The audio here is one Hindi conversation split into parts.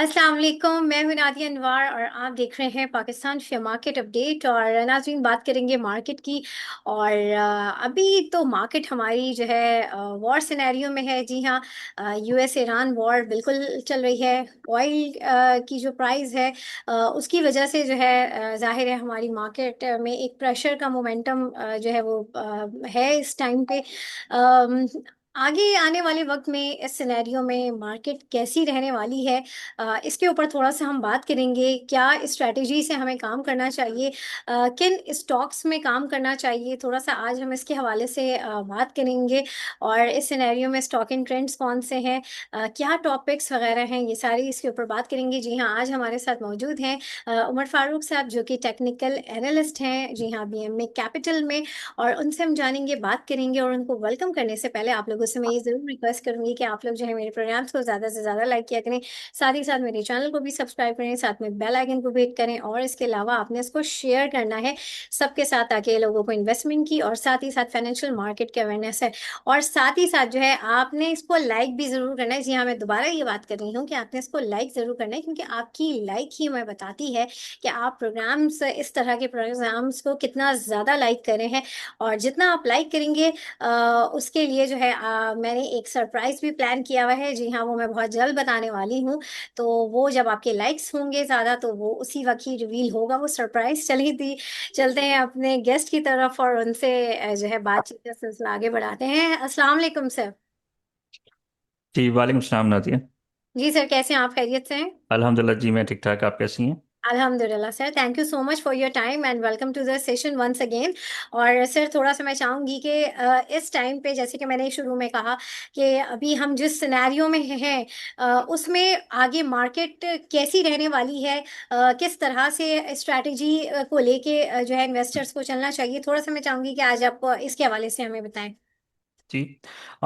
अस्सलाम वालेकुम। मैं हूं नादिया अनवर और आप देख रहे हैं पाकिस्तान शेयर मार्केट अपडेट। और नाज़रीन, बात करेंगे मार्केट की। और अभी तो मार्केट हमारी जो है वॉर सिनेरियो में है। जी हाँ, यूएस ईरान वॉर बिल्कुल चल रही है। ऑयल की जो प्राइस है उसकी वजह से जो है जाहिर है हमारी मार्केट में एक प्रेशर का मोमेंटम जो है वो है इस टाइम पे। आगे आने वाले वक्त में इस सिनेरियो में मार्केट कैसी रहने वाली है, इसके ऊपर थोड़ा सा हम बात करेंगे। क्या स्ट्रैटेजी से हमें काम करना चाहिए, किन स्टॉक्स में काम करना चाहिए, थोड़ा सा आज हम इसके हवाले से बात करेंगे। और इस सिनेरियो में स्टॉक इन ट्रेंड्स कौन से हैं, क्या टॉपिक्स वगैरह हैं, ये सारी इसके ऊपर बात करेंगे। जी हाँ, आज हमारे साथ मौजूद हैं उमर फारूक साहब, जो कि टेक्निकल एनालिस्ट हैं, जी हाँ, बीएमए कैपिटल में। और उनसे हम जानेंगे, बात करेंगे। और उनको वेलकम करने से पहले आप लोगों से मैं ये ज़रूर रिक्वेस्ट करूंगी कि आप लोग जो है मेरे प्रोग्राम्स को ज़्यादा से ज़्यादा लाइक किया करें, साथ ही साथ मेरे चैनल को भी सब्सक्राइब करें, साथ में बेल आइकन को भी हिट करें। और इसके अलावा आपने इसको शेयर करना है सबके साथ, ताकि लोगों को इन्वेस्टमेंट की और साथ ही साथ फाइनेंशियल मार्केट की अवेयरनेस है। और साथ ही साथ जो है आपने इसको लाइक भी ज़रूर करना है। जी हाँ, मैं दोबारा ये बात कर रही हूँ कि आपने इसको लाइक ज़रूर करना है, क्योंकि आपकी लाइक ही हमें बताती है कि आप प्रोग्राम्स, इस तरह के प्रोग्राम्स को कितना ज़्यादा लाइक कर रहे हैं। और जितना आप लाइक करेंगे उसके लिए जो है मैंने एक सरप्राइज भी प्लान किया हुआ है। जी हाँ, वो मैं बहुत जल्द बताने वाली हूँ। तो वो जब आपके लाइक्स होंगे ज़्यादा तो वो उसी वक्त ही रिवील होगा वो सरप्राइज। चलिए थी, चलते हैं अपने गेस्ट की तरफ और उनसे जो है बातचीत का सिलसिला आगे बढ़ाते हैं। अस्सलाम वालेकुम सर। जी वालेकुम सलाम नादिया। जी सर, कैसे हैं आप, खैरियत से हैं? अल्हम्दुलिल्लाह जी, मैं ठीक ठाक। आप कैसी हैं? अल्हम्दुलिल्लाह sir, thank you so much for your time and welcome to the session once again. और सर, थोड़ा सा मैं चाहूँगी कि इस टाइम पे, जैसे कि मैंने शुरू में कहा कि अभी हम जिस सिनेरियो में हैं उसमें आगे मार्केट कैसी रहने वाली है, किस तरह से स्ट्रैटेजी को लेके जो है इन्वेस्टर्स को चलना चाहिए, थोड़ा सा मैं चाहूँगी कि आज आप इसके हवाले से हमें बताएं। जी।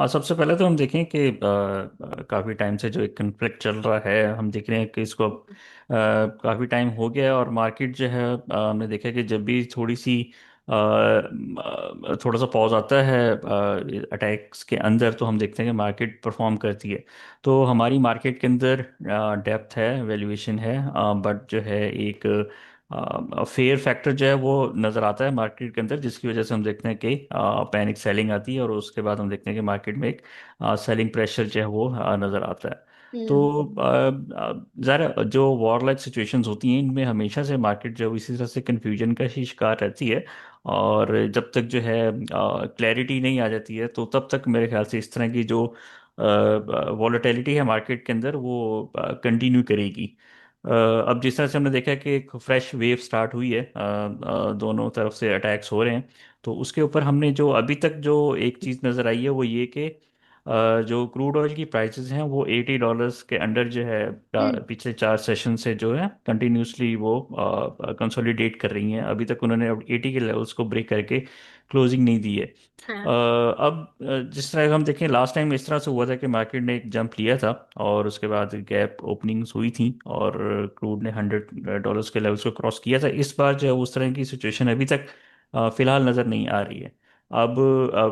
सबसे पहले तो हम देखें कि काफ़ी टाइम से जो एक कन्फ्लिक्ट चल रहा है, हम देख रहे हैं कि इसको अब काफ़ी टाइम हो गया है। और मार्केट जो है, हमने देखा कि जब भी थोड़ी सी थोड़ा सा पॉज आता है अटैक्स के अंदर, तो हम देखते हैं कि मार्केट परफॉर्म करती है। तो हमारी मार्केट के अंदर डेप्थ है, वैल्यूएशन है, बट जो है एक फेयर फैक्टर जो है वो नज़र आता है मार्केट के अंदर, जिसकी वजह से हम देखते हैं कि पैनिक सेलिंग आती है, और उसके बाद हम देखते हैं कि मार्केट में एक सेलिंग प्रेशर जो है वो नज़र आता है। तो हम्म। ज़रा जो वॉर लाइक सिचुएशंस होती हैं, इनमें हमेशा से मार्केट जो इसी तरह से कन्फ्यूजन का ही शिकार रहती है। और जब तक जो है क्लैरिटी नहीं आ जाती है, तो तब तक मेरे ख्याल से इस तरह की जो वॉलेटिलिटी है मार्केट के अंदर, वो कंटिन्यू करेगी। अब जिस तरह से हमने देखा है कि एक फ्रेश वेव स्टार्ट हुई है, दोनों तरफ से अटैक्स हो रहे हैं। तो उसके ऊपर हमने जो अभी तक जो एक चीज़ नज़र आई है, वो ये कि जो क्रूड ऑयल की प्राइसेस हैं वो $80 के अंडर जो है, हम्म। पिछले 4 सेशन से जो है कंटिन्यूसली वो कंसोलिडेट कर रही हैं। अभी तक उन्होंने अब 80 के लेवल्स को ब्रेक करके क्लोजिंग नहीं दी है। हाँ। अब जिस तरह हम देखें, लास्ट टाइम इस तरह से हुआ था कि मार्केट ने एक जंप लिया था, और उसके बाद गैप ओपनिंग्स हुई थी, और क्रूड ने $100 के लेवल्स को क्रॉस किया था। इस बार जो है उस तरह की सिचुएशन अभी तक फिलहाल नज़र नहीं आ रही है। अब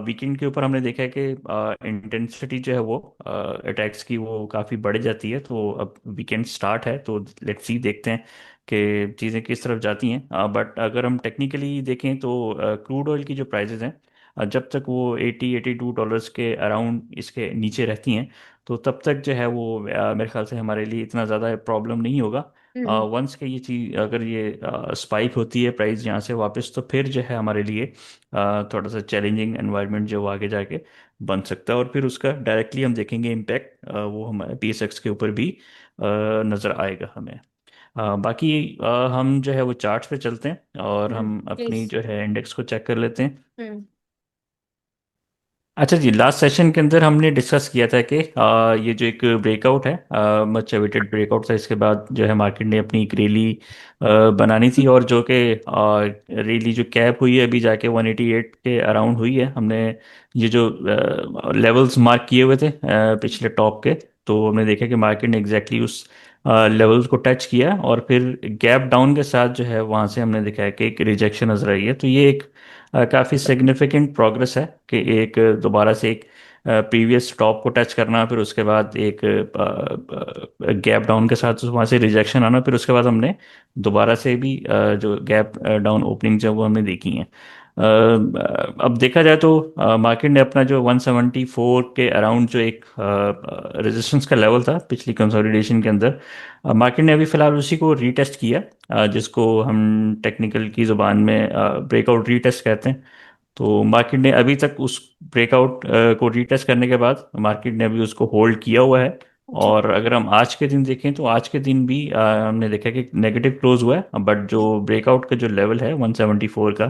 वीकेंड के ऊपर हमने देखा है कि इंटेंसिटी जो है वो अटैक्स की वो काफ़ी बढ़ जाती है। तो अब वीकेंड स्टार्ट है, तो लेट्स सी, देखते हैं कि चीज़ें किस तरफ जाती हैं। बट अगर हम टेक्निकली देखें तो क्रूड ऑयल की जो प्राइसेस हैं, जब तक वो $80-82 के अराउंड इसके नीचे रहती हैं, तो तब तक जो है वो मेरे ख्याल से हमारे लिए इतना ज़्यादा प्रॉब्लम नहीं होगा। हम्म। वंस के ये चीज़, अगर ये स्पाइक होती है प्राइस यहाँ से वापस, तो फिर जो है हमारे लिए थोड़ा सा चैलेंजिंग एनवायरनमेंट जो वो आगे जाके बन सकता है, और फिर उसका डायरेक्टली हम देखेंगे इम्पैक्ट, वो हमारे पीएसएक्स के ऊपर भी नज़र आएगा हमें। बाकी हम जो है वो चार्ट्स पे चलते हैं, और हम अपनी प्लीज। जो है इंडेक्स को चेक कर लेते हैं। हम्म। अच्छा जी, लास्ट सेशन के अंदर हमने डिस्कस किया था कि ये जो एक ब्रेकआउट है, मच अवेटेड ब्रेकआउट था, इसके बाद जो है मार्केट ने अपनी एक रैली बनानी थी, और जो कि रैली जो कैप हुई है अभी जाके 188 के अराउंड हुई है। हमने ये जो लेवल्स मार्क किए हुए थे पिछले टॉप के, तो हमने देखा कि मार्केट ने एग्जैक्टली उस लेवल्स को टच किया, और फिर गैप डाउन के साथ जो है वहाँ से हमने देखा है कि एक रिजेक्शन नजर आई है। तो ये एक काफ़ी सिग्निफिकेंट प्रोग्रेस है कि एक दोबारा से एक प्रीवियस टॉप को टच करना, फिर उसके बाद एक गैप डाउन के साथ वहाँ से रिजेक्शन आना, फिर उसके बाद हमने दोबारा से भी जो गैप डाउन ओपनिंग जो वो हमने देखी हैं। अब देखा जाए तो मार्केट ने अपना जो 174 के अराउंड जो एक रेजिस्टेंस का लेवल था पिछली कंसोलिडेशन के अंदर, मार्केट ने अभी फिलहाल उसी को रीटेस्ट किया, जिसको हम टेक्निकल की ज़ुबान में ब्रेकआउट रीटेस्ट कहते हैं। तो मार्केट ने अभी तक उस ब्रेकआउट को रीटेस्ट करने के बाद मार्केट ने अभी उसको होल्ड किया हुआ है। जी। और अगर हम आज के दिन देखें तो आज के दिन भी हमने देखा कि नेगेटिव क्लोज हुआ है, बट जो ब्रेकआउट का जो लेवल है 174 का,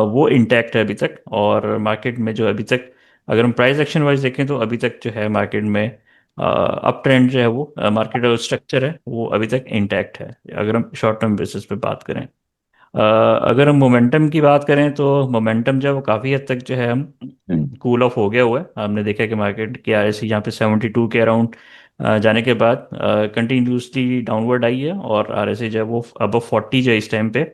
वो इंटैक्ट है अभी तक। और मार्केट में जो अभी तक अगर हम प्राइस एक्शन वाइज देखें तो अभी तक जो है मार्केट में अप ट्रेंड जो है वो मार्केट का स्ट्रक्चर है वो अभी तक इंटैक्ट है, अगर हम शॉर्ट टर्म बेसिस पे बात करें। अगर हम मोमेंटम की बात करें तो मोमेंटम जो है वो काफ़ी हद तक जो है हम कूल ऑफ हो गया हुआ है। हमने देखा कि मार्केट की आरएसई यहाँ पे 72 के अराउंड जाने के बाद कंटिन्यूसली डाउनवर्ड आई है, और आरएसई जो है वो अबव 40 जो है इस टाइम पे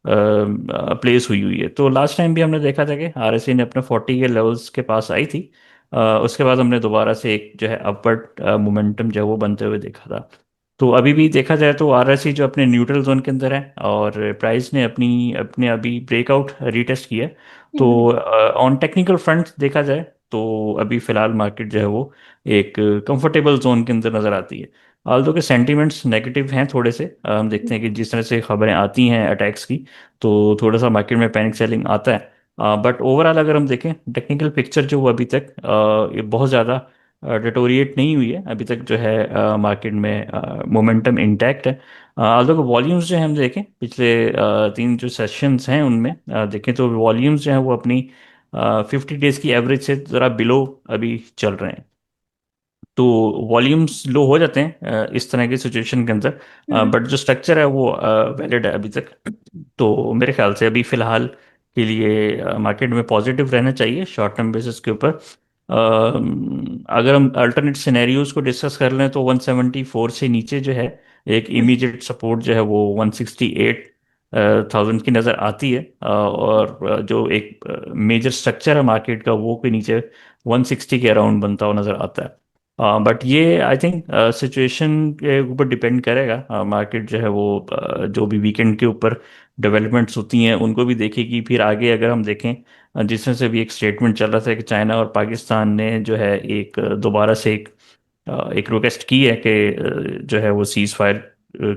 प्लेस हुई हुई है। तो लास्ट टाइम भी हमने देखा था कि आरएसई ने अपने 40 के लेवल्स के पास आई थी। उसके बाद हमने दोबारा से एक जो है अपवर्ड मोमेंटम जो है वो बनते हुए देखा था। तो अभी भी देखा जाए तो आरएसई जो अपने न्यूट्रल जोन के अंदर है, और प्राइस ने अपनी अपने अभी ब्रेकआउट रीटेस्ट किया है। तो हम्म। ऑन टेक्निकल फ्रंट देखा जाए तो अभी फिलहाल मार्केट जो है वो एक कंफर्टेबल जोन के अंदर नजर आती है। आल्दो के सेंटीमेंट्स नेगेटिव हैं थोड़े से, हम देखते हैं कि जिस तरह से खबरें आती हैं अटैक्स की, तो थोड़ा सा मार्केट में पैनिक सेलिंग आता है। बट ओवरऑल अगर हम देखें टेक्निकल पिक्चर जो वो अभी तक ये बहुत ज़्यादा डिटोरिएट नहीं हुई है अभी तक, जो है मार्केट में मोमेंटम इंटैक्ट है। आल्दो के वॉल्यूम्स जो है हम देखें पिछले तीन जो सेशंस हैं उनमें देखें तो वॉल्यूम्स जो हैं वो अपनी 50 डेज की एवरेज से ज़रा बिलो अभी चल रहे हैं। तो वॉल्यूम्स लो हो जाते हैं इस तरह की सिचुएशन के अंदर, हम्म। बट जो स्ट्रक्चर है वो वैलिड है अभी तक। तो मेरे ख्याल से अभी फिलहाल के लिए मार्केट में पॉजिटिव रहना चाहिए शॉर्ट टर्म बेसिस के ऊपर। अगर हम अल्टरनेट सिनेरियोज को डिस्कस कर लें तो 174 से नीचे जो है एक इमीडिएट सपोर्ट जो है वो 168,000 की नज़र आती है। और जो एक मेजर स्ट्रक्चर है मार्केट का वो के नीचे 160 के अराउंड बनता हुआ नज़र आता है। बट ये आई थिंक सिचुएशन के ऊपर डिपेंड करेगा। मार्केट जो है वो जो भी वीकेंड के ऊपर डेवलपमेंट्स होती हैं उनको भी देखेगी। फिर आगे अगर हम देखें जिसमें से भी एक स्टेटमेंट चल रहा था कि चाइना और पाकिस्तान ने जो है एक दोबारा से एक रिक्वेस्ट की है कि जो है वो सीज फायर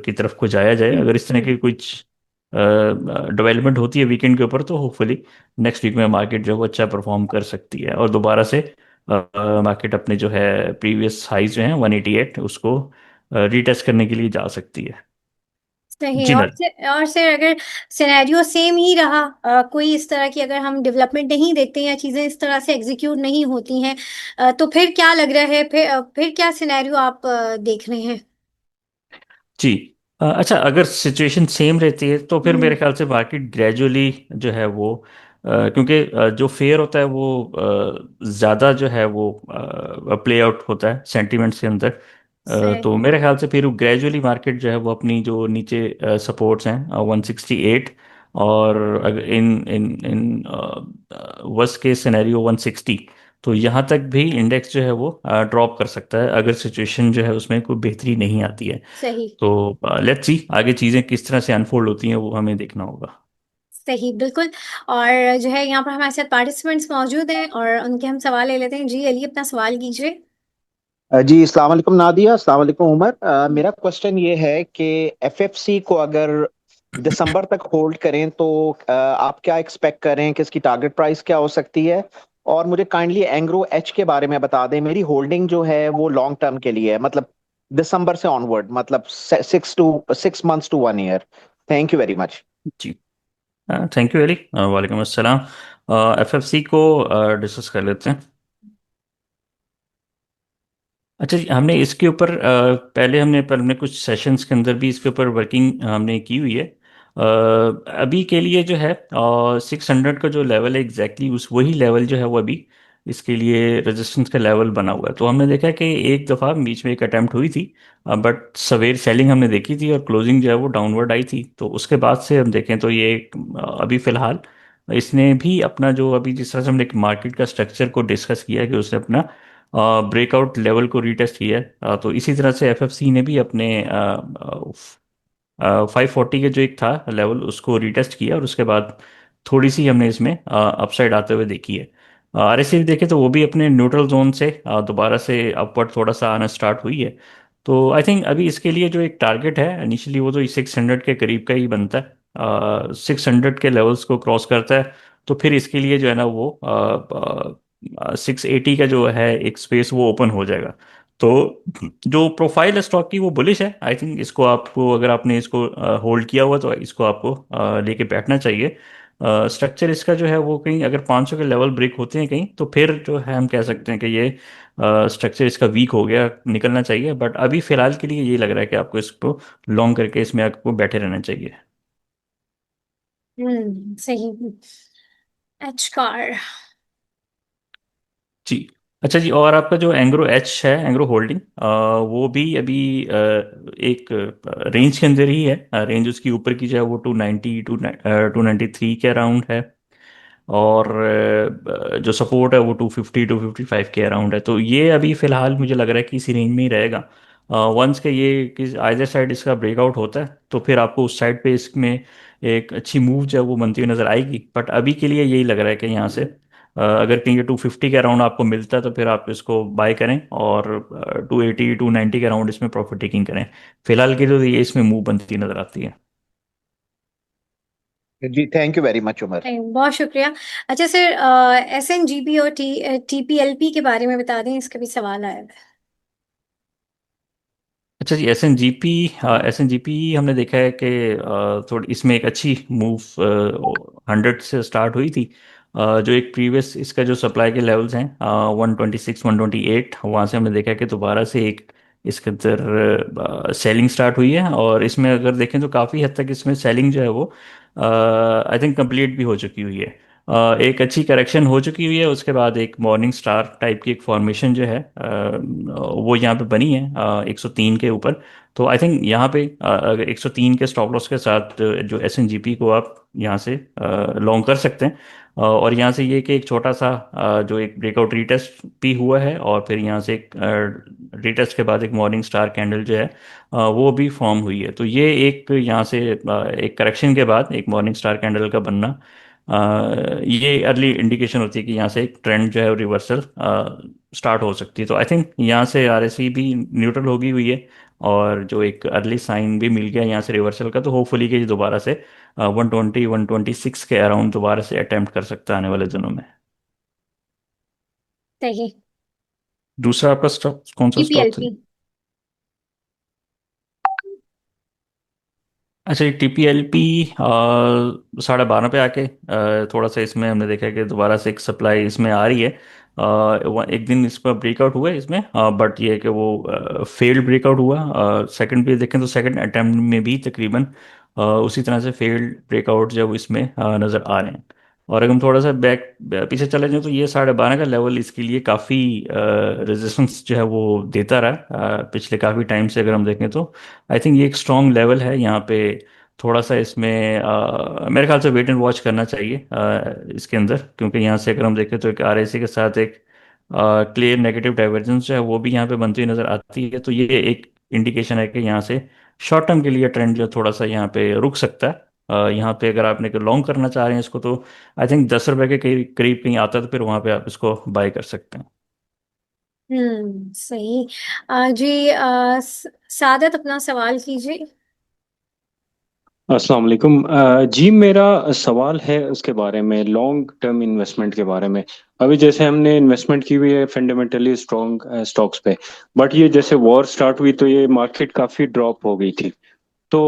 की तरफ को जाया जाए। अगर इस तरह की कुछ डेवलपमेंट होती है वीकेंड के ऊपर तो होपफुली नेक्स्ट वीक में मार्केट जो है वो अच्छा परफॉर्म कर सकती है, और दोबारा से मार्केट अपने जो है प्रीवियस हाइज जो है 188 उसको रीटेस्ट करने के लिए जा सकती है। सही। जी और नल। और सर अगर सिनेरियो सेम ही रहा, कोई इस तरह की अगर हम डेवलपमेंट नहीं देखते हैं या चीजें इस तरह से एग्जीक्यूट नहीं होती हैं, तो फिर क्या लग रहा है, फिर क्या सिनेरियो आप देख रहे हैं? जी अच्छा, अगर सिचुएशन सेम रहती है तो फिर मेरे हम्म। ख्याल से मार्केट ग्रेजुअली जो है वो क्योंकि जो फेयर होता है वो ज़्यादा जो है वो प्ले आउट होता है सेंटिमेंट्स के अंदर। सही। तो मेरे ख्याल से फिर ग्रेजुअली मार्केट जो है वो अपनी जो नीचे सपोर्ट्स हैं 168, और अगर इन इन इन वर्स्ट केस सिनेरियो 160, तो यहाँ तक भी इंडेक्स जो है वो ड्रॉप कर सकता है अगर सिचुएशन जो है उसमें कोई बेहतरी नहीं आती है। सही। तो लेट्स सी आगे चीज़ें किस तरह से अनफोल्ड होती हैं वो हमें देखना होगा। सही बिल्कुल। और जो है यहाँ पर हमारे साथ पार्टिसिपेंट्स मौजूद हैं और उनके हम सवाल ले लेते हैं। जी अली, अपना सवाल कीजिए। जी अस्सलाम वालेकुम नादिया, अस्सलाम वालेकुम उमर। मेरा क्वेश्चन ये है कि एफएफसी को अगर दिसंबर तक होल्ड करें तो आप क्या एक्सपेक्ट करें कि इसकी टारगेट प्राइस क्या हो सकती है? और मुझे काइंडली एंग्रो एच के बारे में बता दें। मेरी होल्डिंग जो है वो लॉन्ग टर्म के लिए है, मतलब दिसंबर से ऑनवर्ड, मतलब 6 months to 1 year. Thank you very much. जी थैंक यू अली, वालेकुम अस्सलाम। एफएफसी को डिस्कस कर लेते हैं। अच्छा जी, हमने इसके ऊपर पहले हमने कुछ सेशंस के अंदर भी इसके ऊपर वर्किंग हमने की हुई है। अभी के लिए जो है 600 का जो लेवल है एग्जैक्टली उस वही लेवल जो है वो अभी इसके लिए रेजिस्टेंस का लेवल बना हुआ है। तो हमने देखा कि एक दफ़ा बीच में एक अटेम्प्ट हुई थी, बट सवेर सेलिंग हमने देखी थी और क्लोजिंग जो है वो डाउनवर्ड आई थी। तो उसके बाद से हम देखें तो ये अभी फ़िलहाल इसने भी अपना जो अभी जिस तरह से हमने मार्केट का स्ट्रक्चर को डिस्कस किया है कि उसने अपना ब्रेकआउट लेवल को रीटेस्ट किया है, तो इसी तरह से एफएफसी ने भी अपने 540 के जो एक था लेवल उसको रीटेस्ट किया, और उसके बाद थोड़ी सी हमने इसमें अपसाइड आते हुए देखी है। आरएससी देखे तो वो भी अपने न्यूट्रल जोन से दोबारा से अपवर्ड थोड़ा सा आना स्टार्ट हुई है। तो आई थिंक अभी इसके लिए जो एक टारगेट है इनिशियली वो तो 600 के करीब का ही बनता है। 600 के लेवल्स को क्रॉस करता है तो फिर इसके लिए जो है ना वो 680 का जो है एक स्पेस वो ओपन हो जाएगा। तो जो प्रोफाइल है स्टॉक की वो बुलिश है। आई थिंक इसको आपको, अगर आपने इसको होल्ड किया हुआ तो इसको आपको लेके बैठना चाहिए। स्ट्रक्चर इसका जो है वो कहीं अगर 500 के लेवल ब्रेक होते हैं कहीं तो फिर जो है हम कह सकते हैं कि ये स्ट्रक्चर इसका वीक हो गया, निकलना चाहिए। बट अभी फिलहाल के लिए ये लग रहा है कि आपको इसको लॉन्ग करके इसमें आपको बैठे रहना चाहिए। सही। एच कार। जी। अच्छा जी, और आपका जो एंग्रो एच है, एंग्रो होल्डिंग, वो भी अभी एक रेंज के अंदर ही है। रेंज उसकी ऊपर की जो है वो 290 293 के अराउंड है। और जो सपोर्ट है वो 250 255 के अराउंड है। तो ये अभी फिलहाल मुझे लग रहा है कि इसी रेंज में ही रहेगा। वंस के ये कि आइदर साइड इसका ब्रेकआउट होता है तो फिर आपको उस साइड पे इसमें एक अच्छी मूव जो है वो बनती हुई नजर आएगी। बट अभी के लिए यही लग रहा है कि यहाँ से अगर कहीं 250 के अराउंड आपको मिलता है तो फिर आप इसको बाय करें, और 280 290 के अराउंड इसमें प्रॉफिट टेकिंग करें। फिलहाल के लिए तो ये इसमें मूव बनती नजर आती है। जी thank you very much Umar. बहुत शुक्रिया। अच्छा सर, SNGP और TPLP के बारे में बता दें, इसका भी सवाल आया है। अच्छा जी, एस एन जी पी हमने देखा है कि थोड़ी इसमें एक अच्छी मूव 100 से स्टार्ट हुई थी। जो एक प्रीवियस इसका जो सप्लाई के लेवल्स हैं 126 128, वहाँ से हमने देखा है कि दोबारा से एक इसके अंदर सेलिंग स्टार्ट हुई है। और इसमें अगर देखें तो काफ़ी हद तक इसमें सेलिंग जो है वो आई थिंक कंप्लीट भी हो चुकी हुई है। एक अच्छी करेक्शन हो चुकी हुई है, उसके बाद एक मॉर्निंग स्टार टाइप की एक फॉर्मेशन जो है वो यहाँ पे बनी है 103 के ऊपर। तो आई थिंक यहाँ पे अगर 103 के स्टॉप लॉस के साथ जो एस एन जी पी को आप यहाँ से लॉन्ग कर सकते हैं। और यहाँ से ये कि एक छोटा सा जो एक ब्रेकआउट रीटेस्ट भी हुआ है, और फिर यहाँ से एक रीटेस्ट के बाद एक मॉर्निंग स्टार कैंडल जो है वो भी फॉर्म हुई है। तो ये एक यहाँ से एक करेक्शन के बाद एक मॉर्निंग स्टार कैंडल का बनना, ये अर्ली इंडिकेशन होती है कि यहाँ से एक ट्रेंड जो है रिवर्सल स्टार्ट हो सकती है। तो आई थिंक यहाँ से आरएसई भी न्यूट्रल होगी हुई है, और जो एक अर्ली साइन भी मिल गया यहाँ से रिवर्सल का, तो होपफुली कि ये दोबारा से 126 के अराउंड दोबारा से अटेम्प्ट कर सकता है आने वाले दिनों में। सही। दूसरा आपका स्टॉक कौन सा स्टॉक था? TPLP। अच्छा, ये टीपीएलपी 12.5 पे आके थोड़ा सा इसमें हमने देखा कि दोबारा से एक सप्लाई इसमें आ रही है। एक दिन इस पर ब्रेकआउट हुआ है इसमें, बट ये है कि वो फेल्ड ब्रेकआउट हुआ। सेकंड पे देखें तो सेकंड अटेम्प्ट में भी तकरीबन उसी तरह से फेल्ड ब्रेकआउट जो इसमें नज़र आ रहे हैं। और अगर हम थोड़ा सा बैक पीछे चले जाएं तो ये 12.5 का लेवल इसके लिए काफ़ी रेजिस्टेंस जो है वो देता रहा पिछले काफ़ी टाइम से। अगर हम देखें तो आई थिंक ये एक स्ट्रॉन्ग लेवल है यहाँ पे। थोड़ा सा इसमें मेरे ख्याल से वेट एंड वॉच करना चाहिए इसके अंदर, क्योंकि यहाँ से अगर हम देखें तो एक आरएससी के साथ एक क्लियर नेगेटिव डाइवर्जेंस जो है वो भी यहाँ पे बनती हुई नज़र आती है। तो ये एक इंडिकेशन है कि यहाँ से शॉर्ट टर्म के लिए ट्रेंड जो है थोड़ा सा यहाँ पे रुक सकता है। यहाँ पे अगर आपने लॉन्ग करना चाह रहे हैं इसको तो आई थिंक 10 रुपए के करीब कहीं आता है तो फिर वहाँ पे आप इसको बाय कर सकते हैं। सही। जी, सादत अपना सवाल कीजिए। अस्सलाम वालेकुम। जी मेरा सवाल है उसके बारे में, लॉन्ग टर्म इन्वेस्टमेंट के बारे में। अभी जैसे हमने इन्वेस्टमेंट की हुई है फंडामेंटली स्ट्रॉन्ग स्टॉक्स पे, बट ये जैसे वॉर स्टार्ट हुई तो ये मार्केट काफ़ी ड्रॉप हो गई थी। तो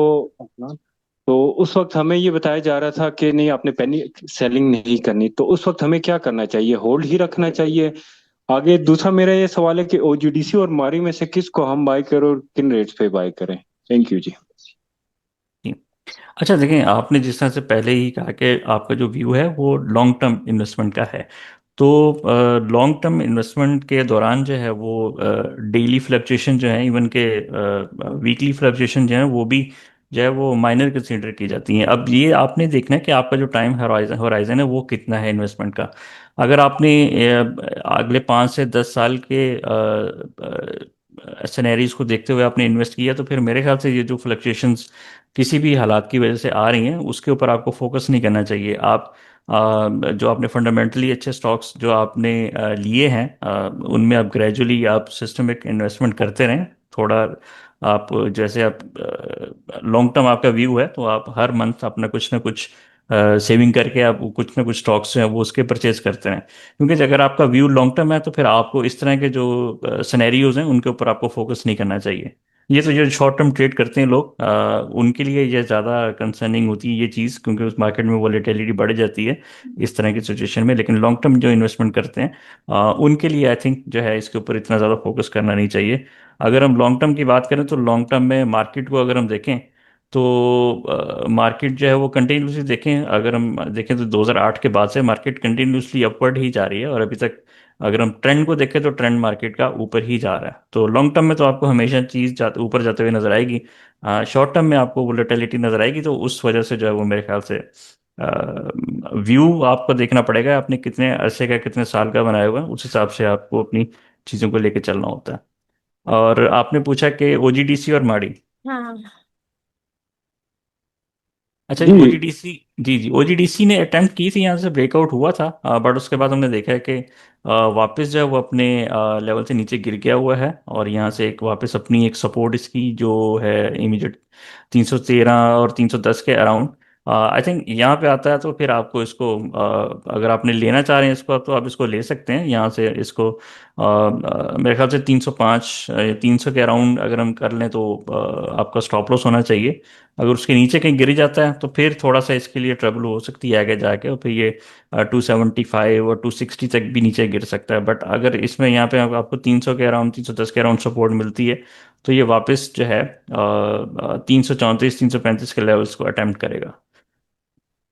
तो उस वक्त हमें ये बताया जा रहा था कि नहीं, आपने पेनी सेलिंग नहीं करनी, तो उस वक्त हमें क्या करना चाहिए? होल्ड ही रखना चाहिए? आगे दूसरा मेरा ये सवाल है कि ओजीडीसी और मारी में से किस को हम बाय करें और किन रेट्स पे बाय करें? थैंक यू जी। अच्छा देखें, आपने जिस तरह से पहले ही कहा कि आपका जो व्यू है वो लॉन्ग टर्म इन्वेस्टमेंट का है, तो लॉन्ग टर्म इन्वेस्टमेंट के दौरान जो है वो डेली फ्लक्चुएशन जो है, इवन के वीकली फ्लक्चुएशन जो है वो भी जो है वो माइनर कंसीडर की जाती हैं। अब ये आपने देखना है कि आपका जो टाइम होराइजन होराइजन है वो कितना है इन्वेस्टमेंट का। अगर आपने अगले 5 से 10 साल के सिनेरियोज को देखते हुए आपने इन्वेस्ट किया, तो फिर मेरे ख्याल से ये जो फ्लक्चुएशंस किसी भी हालात की वजह से आ रही हैं उसके ऊपर आपको फोकस नहीं करना चाहिए। आप जो आपने फंडामेंटली अच्छे स्टॉक्स जो आपने लिए हैं, उनमें आप ग्रेजुअली आप सिस्टमिक इन्वेस्टमेंट करते रहें थोड़ा। आप जैसे आप लॉन्ग टर्म आपका व्यू है तो आप हर मंथ अपना कुछ ना कुछ सेविंग करके आप कुछ ना कुछ स्टॉक्स हैं वो उसके परचेज करते हैं। क्योंकि अगर आपका व्यू लॉन्ग टर्म है तो फिर आपको इस तरह के जो सिनेरियोज हैं उनके ऊपर आपको फोकस नहीं करना चाहिए। ये तो जो शॉर्ट टर्म ट्रेड करते हैं लोग, उनके लिए ये ज़्यादा कंसर्निंग होती है ये चीज़, क्योंकि उस मार्केट में वॉलेटिलिटी बढ़ जाती है इस तरह की सिचुएशन में। लेकिन लॉन्ग टर्म जो इन्वेस्टमेंट करते हैं उनके लिए आई थिंक जो है इसके ऊपर इतना ज़्यादा फोकस करना नहीं चाहिए। अगर हम लॉन्ग टर्म की बात करें तो लॉन्ग टर्म में मार्केट को अगर हम देखें तो मार्केट जो है वो कंटिन्यूसली देखें, अगर हम देखें तो 2008 के बाद से मार्केट कंटिन्यूसली अपवर्ड ही जा रही है, और अभी तक अगर हम ट्रेंड को देखें तो ट्रेंड मार्केट का ऊपर ही जा रहा है। तो लॉन्ग टर्म में तो आपको हमेशा चीज़ ऊपर जाते हुए नजर आएगी। शॉर्ट टर्म में आपको वोलेटिलिटी नजर आएगी, तो उस वजह से जो है वो मेरे ख्याल से व्यू आपको देखना पड़ेगा आपने कितने अरसे का कितने साल का बनाया हुआ है, उस हिसाब से आपको अपनी चीज़ों को लेकर चलना होता है। और आपने पूछा कि ओजीडीसी और माड़ी। हाँ। अच्छा जी, जी। ओजीडीसी। जी जी, ओजीडीसी ने अटेम्प्ट की थी, यहाँ से ब्रेकआउट हुआ था, बट उसके बाद हमने देखा है कि वापस जो है वो अपने लेवल से नीचे गिर गया हुआ है, और यहाँ से एक वापस अपनी एक सपोर्ट इसकी जो है इमीडिएट 313 और 310 के अराउंड आई थिंक यहाँ पे आता है। तो फिर आपको इसको अगर आपने लेना चाह रहे हैं इसको तो आप इसको ले सकते हैं यहाँ से इसको। मेरे ख्याल से 305 या 300 के अराउंड अगर हम कर लें तो आपका स्टॉप लॉस होना चाहिए। अगर उसके नीचे कहीं गिर जाता है तो फिर थोड़ा सा इसके लिए ट्रबल हो सकती है आगे जाके, और फिर ये 275 और 260 तक भी नीचे गिर सकता है। बट अगर इसमें यहाँ पे आपको 300 के अराउंड 310 के अराउंड सपोर्ट मिलती है तो ये वापस जो है 334 335 के लेवल्स को अटेम्प्ट करेगा।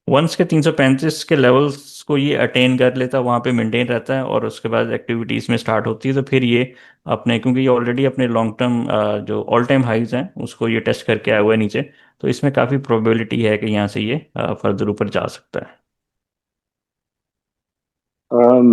वंस के 335 के लेवल्स को ये अटेन कर लेता है, वहाँ पे मेंटेन रहता है, और उसके बाद एक्टिविटीज़ में स्टार्ट होती है, तो फिर ये अपने क्योंकि ये ऑलरेडी अपने लॉन्ग टर्म जो ऑल टाइम हाइज हैं उसको ये टेस्ट करके आया हुआ है नीचे, तो इसमें काफ़ी प्रोबेबिलिटी है कि यहाँ से ये फर्दर ऊपर जा सकता है।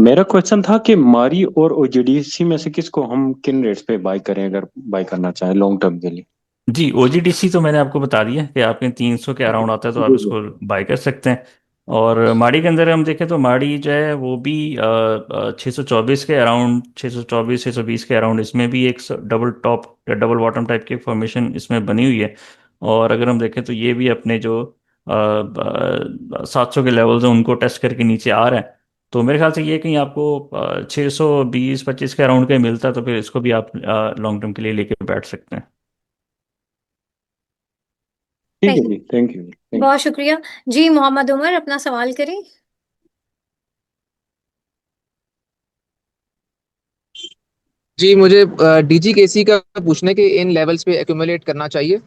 मेरा क्वेश्चन था कि मारी और ओजीडीसी में से किसको हम किन रेट्स पे बाय करें अगर बाय करना चाहें लॉन्ग टर्म के लिए। जी, ओजीडीसी तो मैंने आपको बता दिया कि आपके 300 के अराउंड आता है तो आप जी जी। इसको बाय कर सकते हैं। और माड़ी के अंदर हम देखें तो माड़ी जो है वो भी 624 के अराउंड, 624 620 के अराउंड, इसमें भी एक double top double bottom type की फॉर्मेशन इसमें बनी हुई है। और अगर हम देखें तो ये भी अपने जो 700 के लेवल्स हैं उनको टेस्ट करके नीचे आ रहा है। तो मेरे ख्याल से ये कहीं आपको 620 25 के अराउंड का ही मिलता है, तो फिर इसको भी आप लॉन्ग टर्म के लिए लेके बैठ सकते हैं। ठीक है सही। जी, थैंक यू थैंक बहुत शुक्रिया। जी मोहम्मद उमर, अपना सवाल करें। जी मुझे डीजीकेसी का पूछना है कि इन लेवल्स पे एक्यूमुलेट करना चाहिए।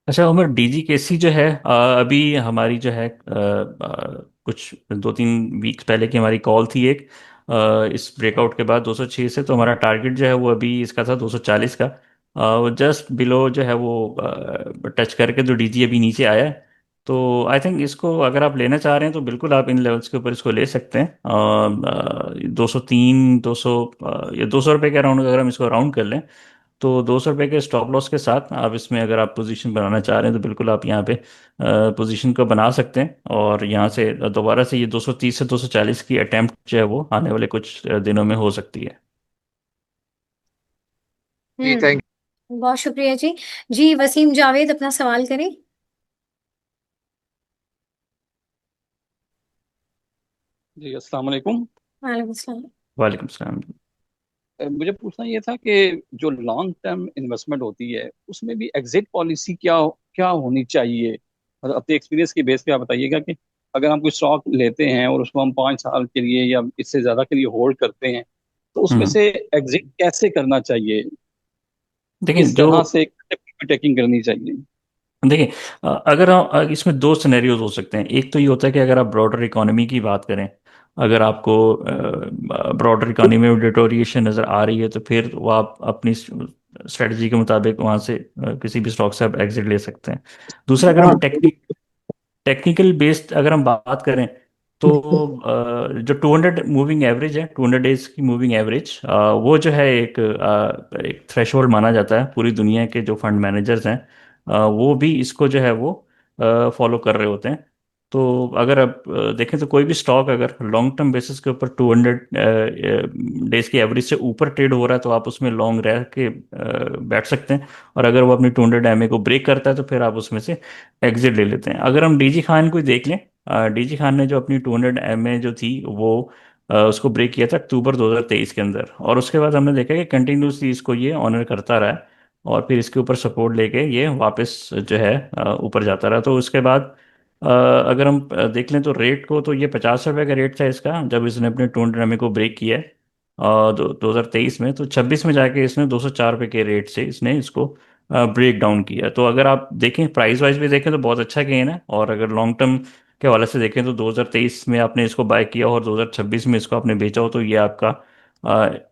अच्छा उमर, डीजीकेसी जो है अभी हमारी जो है कुछ 2 3 वीक्स पहले की हमारी कॉल थी एक, इस ब्रेकआउट के बाद 206 से, तो हमारा टारगेट जो है वो अभी इसका था 240 का। वो जस्ट बिलो जो है वो टच करके तो डीजी अभी नीचे आया है। तो आई थिंक इसको अगर आप लेना चाह रहे हैं तो बिल्कुल आप इन लेवल्स के ऊपर इसको ले सकते हैं। 203 200 या 200 रुपये के अराउंड अगर हम इसको राउंड कर लें तो 200 रुपये के स्टॉप लॉस के साथ आप इसमें अगर आप पोजीशन बनाना चाह रहे हैं तो बिल्कुल आप यहाँ पे पोजीशन को बना सकते हैं, और यहाँ से दोबारा से ये 230 से 240 की अटेम्प्ट जो है वो आने वाले कुछ दिनों में हो सकती है। जी थैंक बहुत शुक्रिया जी। जी वसीम जावेद, अपना सवाल करें। जी अस्सलाम वालेकुम। वालेकुम सलाम। वालेकुम सलाम। मुझे पूछना ये था कि जो लॉन्ग टर्म इन्वेस्टमेंट होती है उसमें भी एग्जिट पॉलिसी क्या क्या होनी चाहिए, मतलब अपने एक्सपीरियंस की बेस पे आप बताइएगा कि अगर हम कोई स्टॉक लेते हैं और उसको हम 5 साल के लिए या इससे ज़्यादा के लिए होल्ड करते हैं तो उसमें हम्म। से एग्जिट कैसे करना चाहिए, देखिए किस जो तरह से टेकिंग करनी चाहिए। देखिए अगर इसमें दो सिनेरियोज हो सकते हैं। एक तो ये होता है कि अगर आप ब्रॉडर इकोनॉमी की बात करें अगर आपको ब्रॉडर इकोनॉमी में डिटोरिएशन नज़र आ रही है तो फिर वो आप अपनी स्ट्रेटजी के मुताबिक वहाँ से किसी भी स्टॉक से आप एग्जिट ले सकते हैं। दूसरा, अगर हम टेक्निकल बेस्ड अगर हम बात करें तो जो 200 मूविंग एवरेज है, 200 डेज की मूविंग एवरेज, वो जो है एक थ्रेशोल्ड माना जाता है। पूरी दुनिया के जो फंड मैनेजर्स हैं वो भी इसको जो है वो फॉलो कर रहे होते हैं। तो अगर आप देखें तो कोई भी स्टॉक अगर लॉन्ग टर्म बेसिस के ऊपर 200 डेज की एवरेज से ऊपर ट्रेड हो रहा है तो आप उसमें लॉन्ग रह के बैठ सकते हैं। और अगर वो अपनी 200 एमए को ब्रेक करता है तो फिर आप उसमें से एग्जिट ले लेते हैं। अगर हम डीजी खान को ही देख लें, डीजी खान ने जो अपनी 200 एमए जो थी वो उसको ब्रेक किया था अक्टूबर 2023 के अंदर, और उसके बाद हमने देखा कि कंटिन्यूसली इसको ये ऑनर करता रहा है और फिर इसके ऊपर सपोर्ट लेके ये वापस जो है ऊपर जाता रहा। तो उसके बाद अगर हम देख लें तो रेट को, तो ये 50 रुपये का रेट था इसका जब इसने अपने 200 एमए को ब्रेक किया है 2023 में। तो 26 में जाके इसने 204 रुपये के रेट से इसने इसको ब्रेक डाउन किया। तो अगर आप देखें प्राइस वाइज भी देखें तो बहुत अच्छा गेन है, और अगर लॉन्ग टर्म के हवाले से देखें तो 2023 में आपने इसको बाय किया और 2026 में इसको आपने बेचा हो तो ये आपका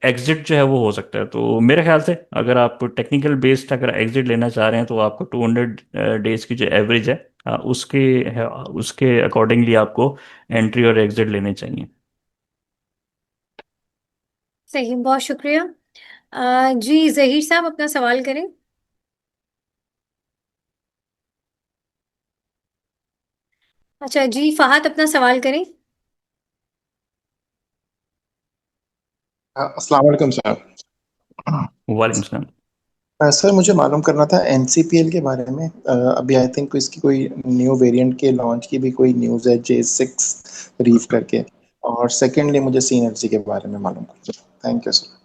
एग्जिट जो है वो हो सकता है। तो मेरे ख्याल से अगर आप टेक्निकल बेस्ड अगर एग्जिट लेना चाह रहे हैं तो आपको 200 डेज की जो एवरेज है उसके अकॉर्डिंगली आपको एंट्री और एग्जिट लेने चाहिए। सही, बहुत शुक्रिया। जी जहीर साहब अपना सवाल करें। अच्छा जी, फहद अपना सवाल करें। अस्सलाम वालेकुम सर। वालेकुम सलाम। सर मुझे मालूम करना था एनसीपीएल के बारे में। अभी आई थिंक इसकी कोई न्यू वेरिएंट के लॉन्च की भी कोई न्यूज़ है, J6 रीफ करके। और सेकेंडली मुझे सी एनर्जी के बारे में मालूम करना था। Thank you sir.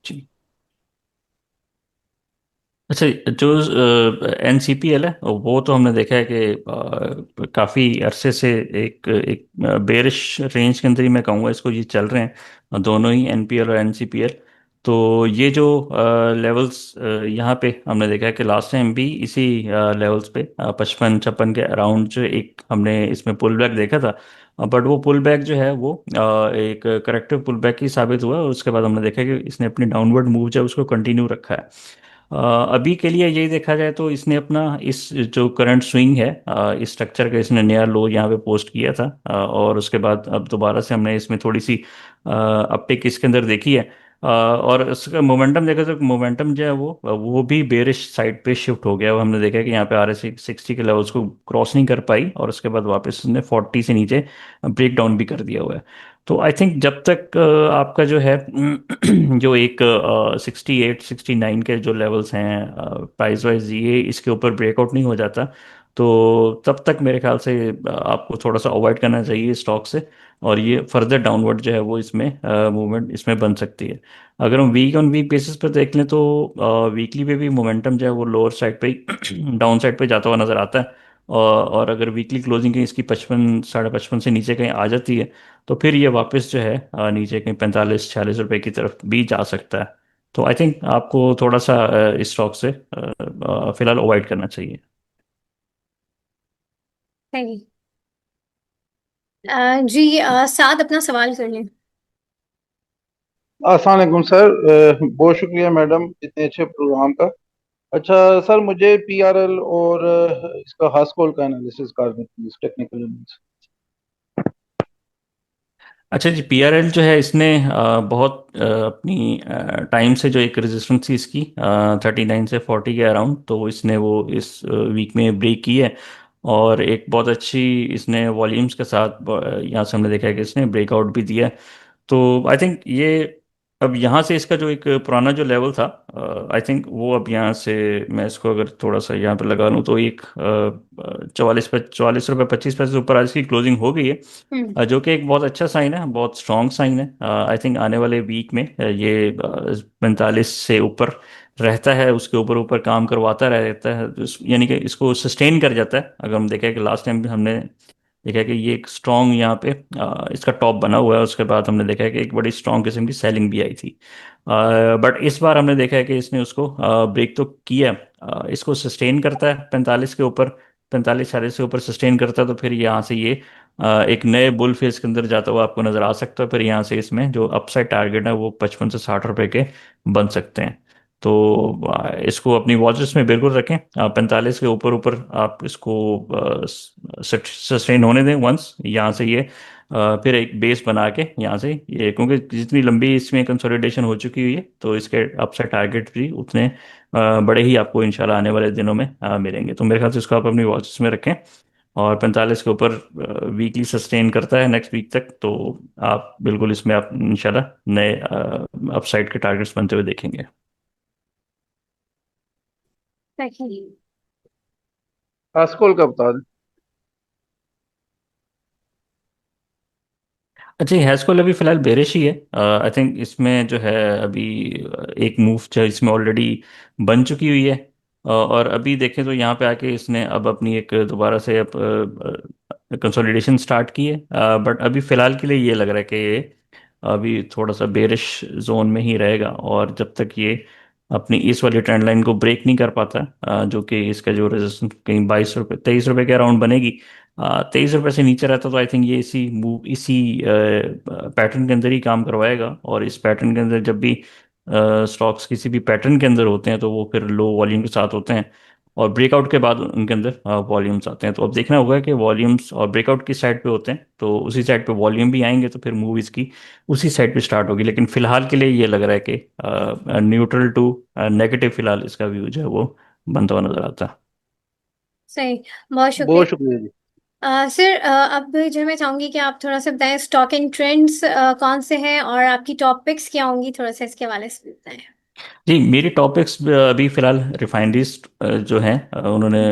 जी, अच्छा, जो एनसीपीएल है वो तो हमने देखा है कि काफ़ी अरसे से एक एक बेरिश रेंज के अंदर ही मैं कहूँगा इसको ये चल रहे हैं दोनों ही एनपीएल और एनसीपीएल। तो ये जो लेवल्स यहाँ पे हमने देखा है कि लास्ट टाइम भी इसी लेवल्स पे 55-56 के अराउंड जो एक हमने इसमें पुल बैक देखा था। बट वो पुल बैक जो है वो एक करेक्टिव पुल बैक ही साबित हुआ, और उसके बाद हमने देखा कि इसने अपनी डाउनवर्ड मूव जो है उसको कंटिन्यू रखा है। अभी के लिए यही देखा जाए तो इसने अपना इस जो करंट स्विंग है इस स्ट्रक्चर का इसने नया लो यहाँ पे पोस्ट किया था, और उसके बाद अब दोबारा से हमने इसमें थोड़ी सी अपटिक इसके अंदर देखी है। और इसका मोमेंटम देखा तो मोमेंटम जो है वो भी बेरिश साइड पे शिफ्ट हो गया। वो हमने देखा कि यहाँ पे आर एस 60 के लेवल्स को क्रॉस नहीं कर पाई, और उसके बाद वापस उसने 40 से नीचे ब्रेक डाउन भी कर दिया हुआ है। तो आई थिंक जब तक आपका जो है जो एक 68-69 के जो लेवल्स हैं प्राइस वाइज ये इसके ऊपर ब्रेकआउट नहीं हो जाता, तो तब तक मेरे ख्याल से आपको थोड़ा सा अवॉइड करना चाहिए स्टॉक से। और ये फर्दर डाउनवर्ड जो है वो इसमें मूवमेंट इसमें बन सकती है। अगर हम वीक ऑन वीक बेसिस पर देख लें तो वीकली पे भी मोमेंटम जो है वो लोअर साइड पे डाउन साइड पे जाता हुआ नजर आता है। और अगर वीकली क्लोजिंग कहीं इसकी 55-55.5 से नीचे कहीं आ जाती है तो फिर ये वापस जो है नीचे कहीं 45-46 रुपए की तरफ भी जा सकता है। तो आई थिंक आपको थोड़ा सा इस स्टॉक से फिलहाल अवॉइड करना चाहिए। सही। जी साद अपना सवाल कर लें। अस्सलाम वालेकुम सर। बहुत शुक्रिया मैडम इतने अच्छे प्रोग्राम का। अच्छा सर, मुझे पीआरएल और इसका हास्कोल का एनालिसिस कर दें प्लीज, टेक्निकल एनालिसिस। अच्छा जी, पीआरएल जो है इसने बहुत अपनी टाइम से जो एक रेजिस्टेंस थी इसकी 39 से 40 के अराउंड, तो इसने वो इस वीक में ब्रेक की है। और एक बहुत अच्छी इसने वॉल्यूम्स के साथ यहाँ से हमने देखा है कि इसने ब्रेकआउट भी दिया है। तो आई थिंक ये अब यहाँ से इसका जो एक पुराना जो लेवल था आई थिंक वो अब यहाँ से मैं इसको अगर थोड़ा सा यहाँ पे लगा लूँ तो एक 44 रुपये 25 पैसे से ऊपर आज की क्लोजिंग हो गई है। हम्म। जो कि एक बहुत अच्छा साइन है, बहुत स्ट्रॉन्ग साइन है। आई थिंक आने वाले वीक में ये 45 से ऊपर रहता है, उसके ऊपर ऊपर काम करवाता रहता है, तो यानी कि इसको सस्टेन कर जाता है। अगर हम देखें कि लास्ट टाइम भी हमने देखा है कि ये एक स्ट्रॉन्ग यहाँ पे इसका टॉप बना हुआ है, उसके बाद हमने देखा है कि एक बड़ी स्ट्रॉन्ग किस्म की सेलिंग भी आई थी। बट इस बार हमने देखा है कि इसने उसको ब्रेक तो किया, इसको सस्टेन करता है 45 के ऊपर, 45-46 के ऊपर सस्टेन करता है तो फिर यहाँ से ये एक नए बुल फेस के अंदर जाता हुआ आपको नजर आ सकता है। फिर यहाँ से इसमें जो अपसाइड टारगेट है वो 55 से 60 रुपए के बन सकते हैं। तो इसको अपनी वॉचेस में बिल्कुल रखें। 45 के ऊपर ऊपर आप इसको सस्टेन होने दें वंस यहाँ से ये फिर एक बेस बना के यहाँ से ये, क्योंकि जितनी लंबी इसमें कंसोलिडेशन हो चुकी हुई है तो इसके अपसाइड टारगेट भी उतने बड़े ही आपको इंशाल्लाह आने वाले दिनों में मिलेंगे। तो मेरे ख्याल से इसको आप अपनी वॉचेस में रखें। और 45 के ऊपर वीकली सस्टेन करता है नेक्स्ट वीक तक, तो आप बिल्कुल इसमें आप इंशाल्लाह नए अपसाइड के टारगेट्स बनते हुए देखेंगे। सही। हास्कोल का बता दें। अच्छा, ये हैज़कॉल अभी फिलहाल बेरिश ही है। आई थिंक इसमें जो है अभी एक मूव जो इसमें ऑलरेडी बन चुकी हुई है। और अभी देखें तो यहाँ पे आके इसने अब अपनी एक दोबारा से अब कंसोलिडेशन स्टार्ट की है। बट अभी फिलहाल के लिए ये लग रहा है कि ये अभी थोड़ा सा बेरिश जोन में ही रहेगा, और जब तक ये अपनी इस वाली ट्रेंड लाइन को ब्रेक नहीं कर पाता, जो कि इसका जो रेजिस्टेंस कहीं 22 रुपये 23 रुपये के अराउंड बनेगी, 23 रुपये से नीचे रहता तो आई थिंक ये इसी मूव इसी पैटर्न के अंदर ही काम करवाएगा। और इस पैटर्न के अंदर जब भी स्टॉक्स किसी भी पैटर्न के अंदर होते हैं तो वो फिर लो वॉल्यूम के साथ होते हैं, और ब्रेकआउट के बाद उनके अंदर वॉल्यूम्स आते हैं। तो अब देखना होगा कि वॉल्यूम्स और ब्रेकआउट किस साइड पे होते हैं, तो उसी साइड पे वॉल्यूम भी आएंगे तो फिर मूव इसकी उसी साइड पे स्टार्ट होगी। लेकिन फिलहाल के लिए ये लग रहा है कि न्यूट्रल टू नेगेटिव फिलहाल इसका व्यू जो है वो बनता हुआ नजर आता है। सही। बहुत बहुत शुक्रिया। शुक्रिया जी। सर, अब जो मैं चाहूंगी कि आप थोड़ा सा बताएं स्टॉक एंड ट्रेंड्स कौन से हैं और आपकी टॉपिक्स क्या होंगी, थोड़ा सा इसके हवाले से भी बताएं। जी, मेरी टॉपिक्स अभी फिलहाल रिफाइनरीज जो हैं उन्होंने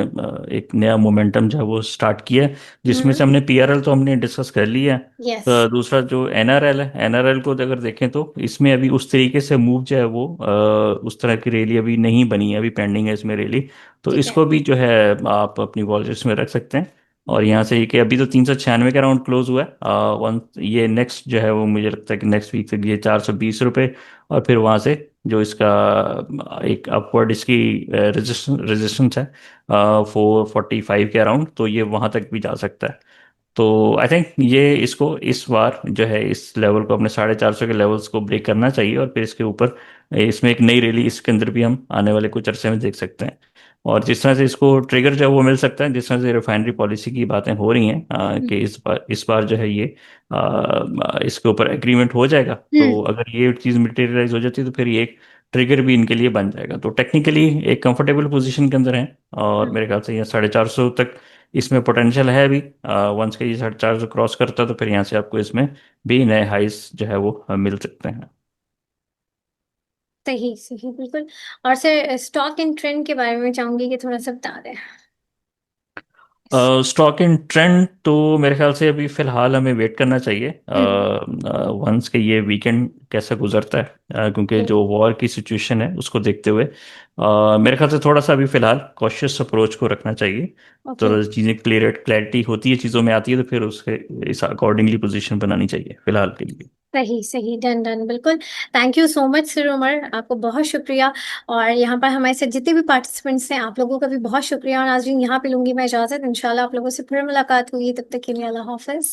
एक नया मोमेंटम जो है वो स्टार्ट किया है, जिसमें से हम्म। हमने पीआरएल तो हमने डिस्कस कर लिया है। यस। दूसरा जो एनआरएल है, एनआरएल को अगर देखें तो इसमें अभी उस तरीके से मूव जो है वो उस तरह की रैली अभी नहीं बनी है, अभी पेंडिंग है इसमें रैली। तो ठीक है। इसको भी जो है आप अपनी वॉलेट्स में रख सकते हैं। और यहाँ से ये कि अभी तो 396 के अराउंड क्लोज हुआ है। वन ये नेक्स्ट जो है वो मुझे लगता है कि नेक्स्ट वीक तक ये 420 रुपये, और फिर वहाँ से जो इसका एक अपवर्ड इसकी रेजिस्टेंस है 445 के अराउंड, तो ये वहाँ तक भी जा सकता है। तो आई थिंक ये इसको इस बार जो है इस लेवल को अपने 450 के लेवल्स को ब्रेक करना चाहिए, और फिर इसके ऊपर इसमें एक नई रैली इसके अंदर भी हम आने वाले कुछ अरसे में देख सकते हैं। और जिस तरह से इसको ट्रिगर जो है वो मिल सकता है, जिस तरह से रिफाइनरी पॉलिसी की बातें हो रही हैं कि इस बार जो है ये इसके ऊपर एग्रीमेंट हो जाएगा, तो हम्म। अगर ये चीज़ मटेरियलाइज हो जाती है तो फिर ये एक ट्रिगर भी इनके लिए बन जाएगा। तो टेक्निकली एक कंफर्टेबल पोजीशन के अंदर है, और मेरे ख्याल से ये 450 तक इसमें पोटेंशियल है अभी। वंस के ये 450 क्रॉस करता है तो फिर यहाँ से आपको इसमें भी नए हाइस जो है वो मिल सकते हैं। सही सही, बिल्कुल। और सर, स्टॉक एंड ट्रेंड के बारे में चाहूंगी कि थोड़ा सा बता दें। स्टॉक इन ट्रेंड तो मेरे ख्याल से अभी फिलहाल हमें वेट करना चाहिए हम्म। वंस के ये वीकेंड कैसा गुजरता है, क्योंकि जो वॉर की सिचुएशन है उसको देखते हुए मेरे ख्याल से थोड़ा सा अभी फिलहाल कॉशियस अप्रोच को रखना चाहिए। ओके। तो चीज़ें क्लैरिटी होती है, चीज़ों में आती है, तो फिर उसके इस अकॉर्डिंगली पोजीशन बनानी चाहिए फिलहाल के लिए। सही सही, डन डन, बिल्कुल। Thank you so much sir Umar, आपको बहुत शुक्रिया। और यहाँ पर हमारे साथ जितने भी पार्टिसिपेंट्स हैं आप लोगों का भी बहुत शुक्रिया। और नाज़रीन, यहाँ पे लूंगी मैं इजाज़त। इंशाल्लाह आप लोगों से फिर मुलाकात होगी, तब तक के लिए अल्लाह हाफिज़।